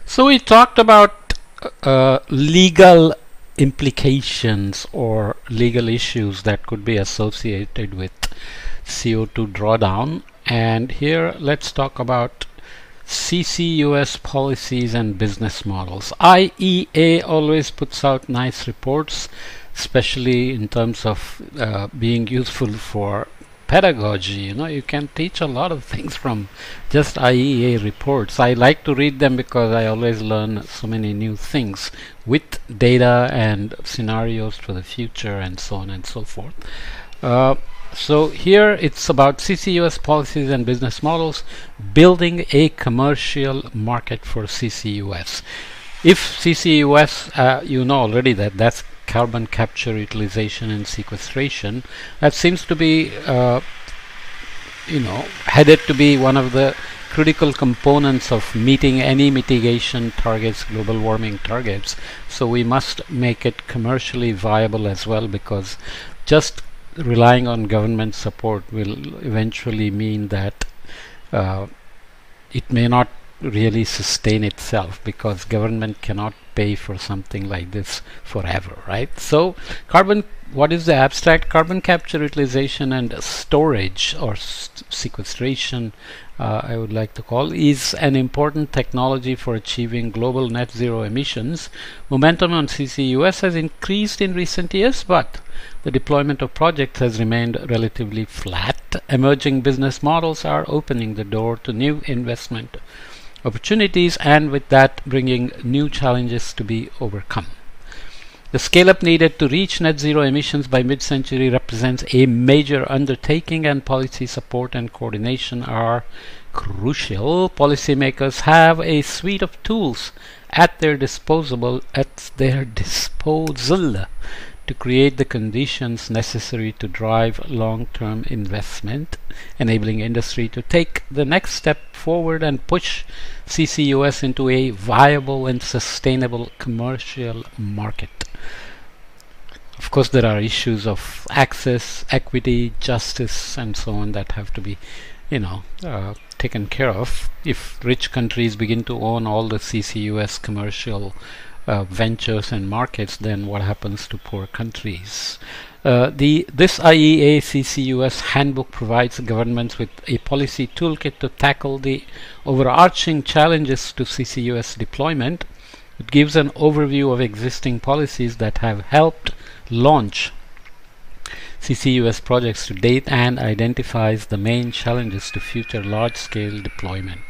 So we talked about legal implications or legal issues that could be associated with CO2 drawdown. And here let's talk about CCUS policies and business models. IEA always puts out nice reports, especially in terms of being useful for pedagogy. You can teach a lot of things from just IEA reports. I like to read them because I always learn so many new things with data and scenarios for the future and so on and so forth. So here it's about CCUS policies and business models, building a commercial market for CCUS. If CCUS, you know already that's carbon capture, utilization and sequestration. That seems to be headed to be one of the critical components of meeting any mitigation targets, global warming targets. So we must make it commercially viable as well, because just relying on government support will eventually mean that it may not really sustain itself, because government cannot pay for something like this forever, right? So what is the abstract? Carbon capture, utilization and storage, or sequestration, I would like to call, is an important technology for achieving global net zero emissions. Momentum on CCUS has increased in recent years, but the deployment of projects has remained relatively flat. Emerging business models are opening the door to new investment opportunities, and with that bringing new challenges to be overcome. The scale-up needed to reach net zero emissions by mid-century represents a major undertaking, and policy support and coordination are crucial. Policymakers have a suite of tools at their disposal to create the conditions necessary to drive long-term investment, enabling industry to take the next step forward and push CCUS into a viable and sustainable commercial market. Of course, there are issues of access, equity, justice, and so on that have to be, taken care of. If rich countries begin to own all the CCUS commercial ventures and markets, then what happens to poor countries? This IEA CCUS handbook provides governments with a policy toolkit to tackle the overarching challenges to CCUS deployment. It gives an overview of existing policies that have helped launch CCUS projects to date and identifies the main challenges to future large-scale deployment.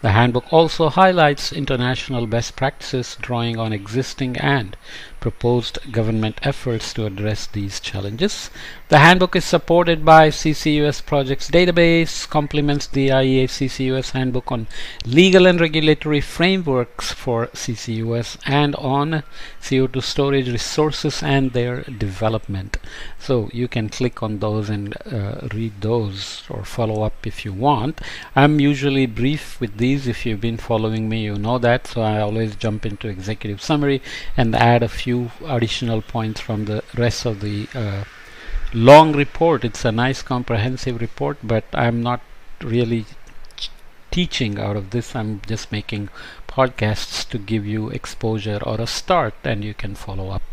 The handbook also highlights international best practices, drawing on existing and proposed government efforts to address these challenges. The handbook is supported by CCUS projects database, complements the IEA CCUS handbook on legal and regulatory frameworks for CCUS, and on CO2 storage resources and their development. So you can click on those and read those or follow up if you want. I'm usually brief with these. If you've been following me, you know that, so I always jump into executive summary and add a few additional points from the rest of the long report. It's a nice comprehensive report, but I'm not really teaching out of this. I'm just making podcasts to give you exposure or a start, and you can follow up.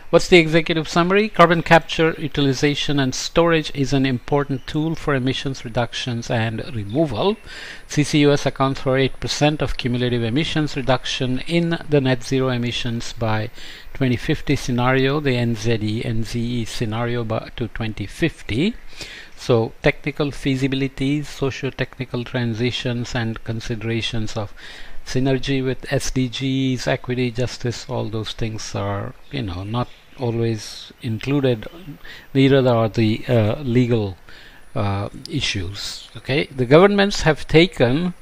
What's the executive summary? Carbon capture, utilization and storage is an important tool for emissions reductions and removal. CCUS accounts for 8% of cumulative emissions reduction in the net zero emissions by 2050 scenario, the NZE scenario to 2050. So technical feasibilities, socio-technical transitions and considerations of synergy with SDGs, equity, justice, all those things are, not always included. Neither are the legal issues. Okay, the governments have taken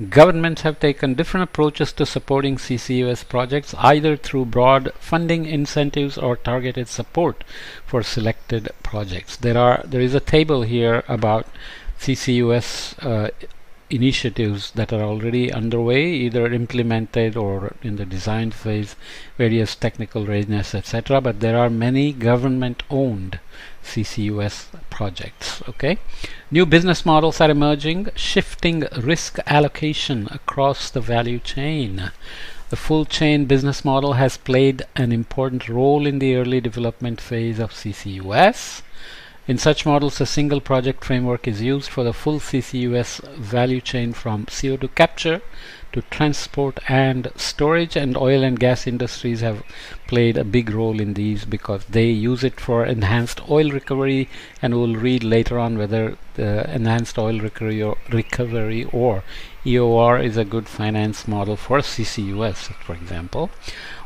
different approaches to supporting CCUS projects, either through broad funding incentives or targeted support for selected projects. There is a table here about CCUS initiatives that are already underway, either implemented or in the design phase, various technical readiness, etc. But there are many government-owned CCUS projects. Okay, new business models are emerging, shifting risk allocation across the value chain. The full chain business model has played an important role in the early development phase of CCUS. In such models, a single project framework is used for the full CCUS value chain from CO2 capture to transport and storage, and oil and gas industries have played a big role in these because they use it for enhanced oil recovery, and we'll read later on whether the enhanced oil recovery or EOR is a good finance model for CCUS, for example.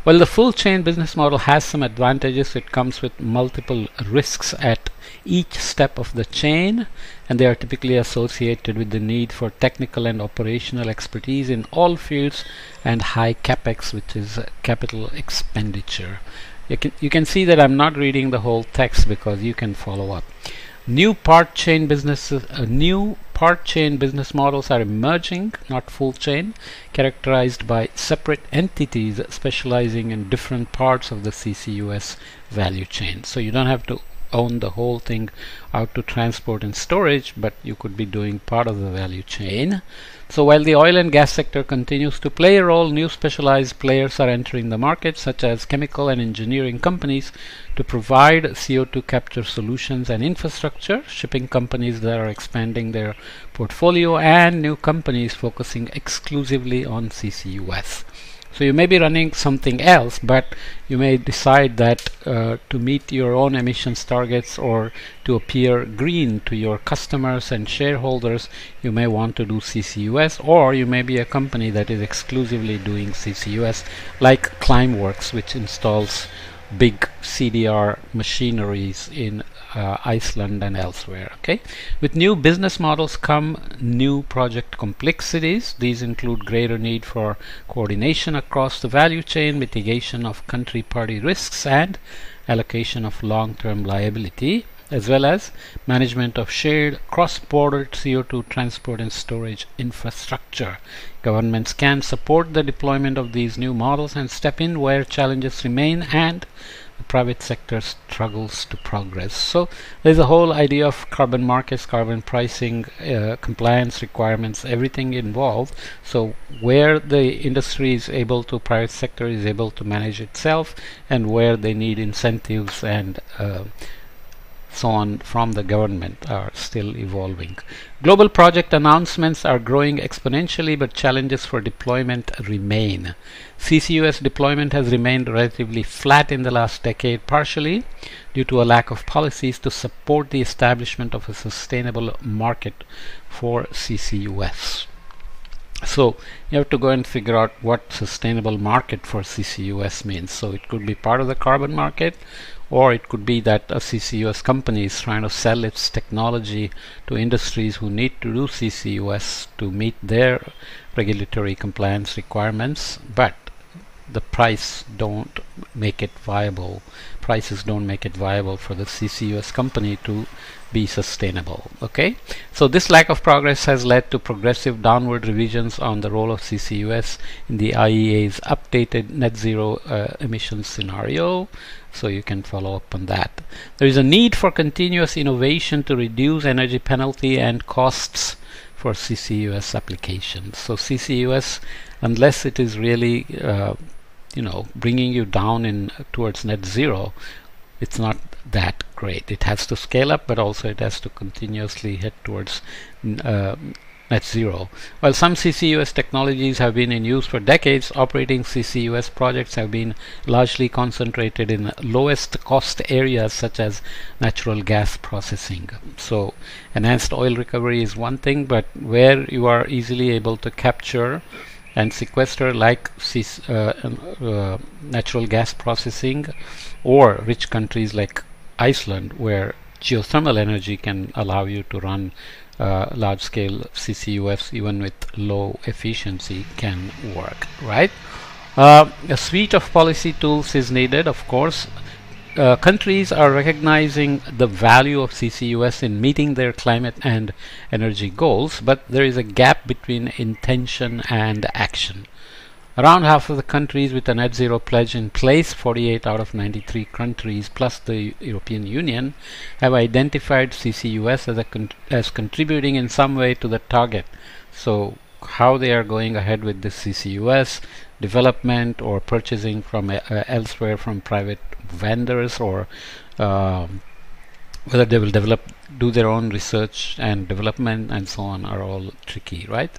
While the full chain business model has some advantages, it comes with multiple risks at each step of the chain, and they are typically associated with the need for technical and operational expertise in all fields and high capex, which is capital expenditure. You can see that I'm not reading the whole text because you can follow up. New part chain business models are emerging, not full chain, characterized by separate entities specializing in different parts of the CCUS value chain. So you don't have to own the whole thing out to transport and storage, but you could be doing part of the value chain. So while the oil and gas sector continues to play a role, new specialized players are entering the market, such as chemical and engineering companies, to provide CO2 capture solutions and infrastructure, shipping companies that are expanding their portfolio, and new companies focusing exclusively on CCUS. So you may be running something else, but you may decide that to meet your own emissions targets or to appear green to your customers and shareholders, you may want to do CCUS, or you may be a company that is exclusively doing CCUS, like Climeworks, which installs big CDR machineries in Iceland and elsewhere. Okay, with new business models come new project complexities. These include greater need for coordination across the value chain, mitigation of country party risks, and allocation of long-term liability, as well as management of shared cross-border CO2 transport and storage infrastructure. Governments can support the deployment of these new models and step in where challenges remain and the private sector struggles to progress. So there's a whole idea of carbon markets, carbon pricing, compliance requirements, everything involved. So where the industry is able to, private sector is able to manage itself, and where they need incentives and so on from the government are still evolving. Global project announcements are growing exponentially, but challenges for deployment remain. CCUS deployment has remained relatively flat in the last decade, partially due to a lack of policies to support the establishment of a sustainable market for CCUS. So you have to go and figure out what sustainable market for CCUS means. So it could be part of the carbon market, or it could be that a CCUS company is trying to sell its technology to industries who need to do CCUS to meet their regulatory compliance requirements, but the prices don't make it viable for the CCUS company to be sustainable. Okay, so this lack of progress has led to progressive downward revisions on the role of CCUS in the IEA's updated net zero emissions scenario. So you can follow up on that. There is a need for continuous innovation to reduce energy penalty and costs for CCUS applications. So CCUS, unless it is really bringing you down in towards net zero, it's not that great. It has to scale up, but also it has to continuously head towards net zero. While some CCUS technologies have been in use for decades, operating CCUS projects have been largely concentrated in lowest cost areas such as natural gas processing. So enhanced oil recovery is one thing, but where you are easily able to capture and sequester, like natural gas processing, or rich countries like Iceland, where geothermal energy can allow you to run large-scale CCUS even with low efficiency, can work, right? A suite of policy tools is needed, of course. Countries are recognizing the value of CCUS in meeting their climate and energy goals, but there is a gap between intention and action. Around half of the countries with a net zero pledge in place, 48 out of 93 countries plus the European Union, have identified CCUS as contributing in some way to the target. So how they are going ahead with this CCUS development or purchasing from elsewhere from private vendors, or whether they will do their own research and development and so on, are all tricky, right?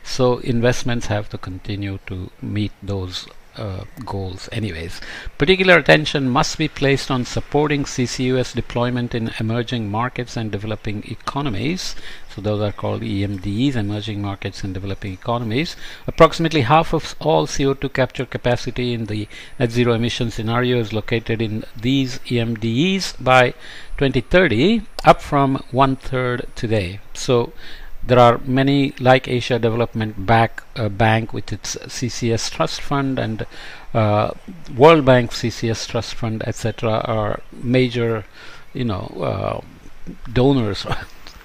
So investments have to continue to meet those goals anyways. Particular attention must be placed on supporting CCUS deployment in emerging markets and developing economies. So those are called EMDEs, emerging markets and developing economies. Approximately half of all CO2 capture capacity in the net zero emission scenario is located in these EMDEs by 2030, up from 1/3 today. So there are many, like Asia Development Bank with its CCS Trust Fund, and World Bank CCS Trust Fund, etc., are major, donors,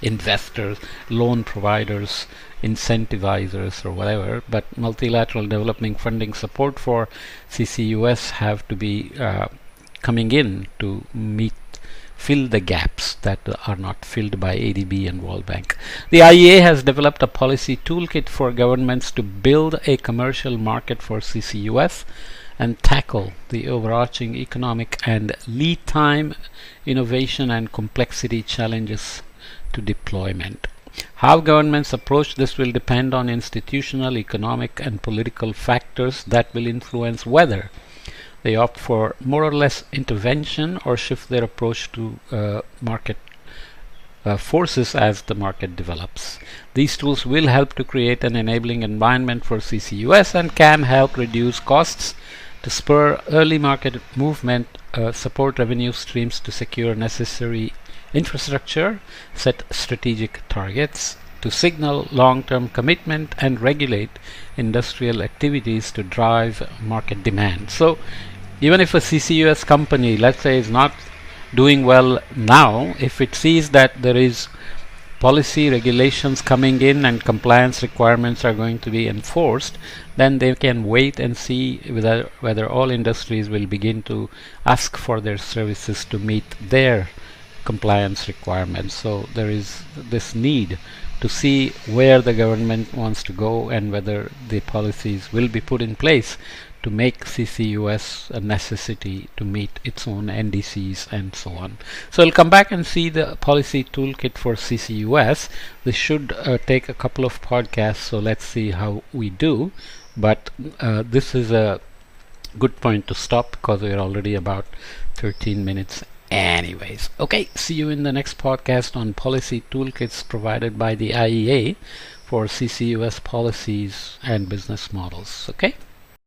investors, loan providers, incentivizers, or whatever. But multilateral development funding support for CCUS have to be coming in to fill the gaps that are not filled by ADB and World Bank. The IEA has developed a policy toolkit for governments to build a commercial market for CCUS and tackle the overarching economic and lead time, innovation and complexity challenges to deployment. How governments approach this will depend on institutional, economic and political factors that will influence whether they opt for more or less intervention or shift their approach to market forces as the market develops. These tools will help to create an enabling environment for CCUS and can help reduce costs to spur early market movement, support revenue streams to secure necessary infrastructure, set strategic targets, to signal long-term commitment, and regulate industrial activities to drive market demand. So even if a CCUS company, let's say, is not doing well now, if it sees that there is policy regulations coming in and compliance requirements are going to be enforced, then they can wait and see whether all industries will begin to ask for their services to meet their compliance requirements. So there is this need to see where the government wants to go and whether the policies will be put in place to make CCUS a necessity to meet its own NDCs and so on. So I'll come back and see the policy toolkit for CCUS. This should take a couple of podcasts, so let's see how we do. But this is a good point to stop because we're already about 13 minutes anyways. Okay, see you in the next podcast on policy toolkits provided by the IEA for CCUS policies and business models. Okay.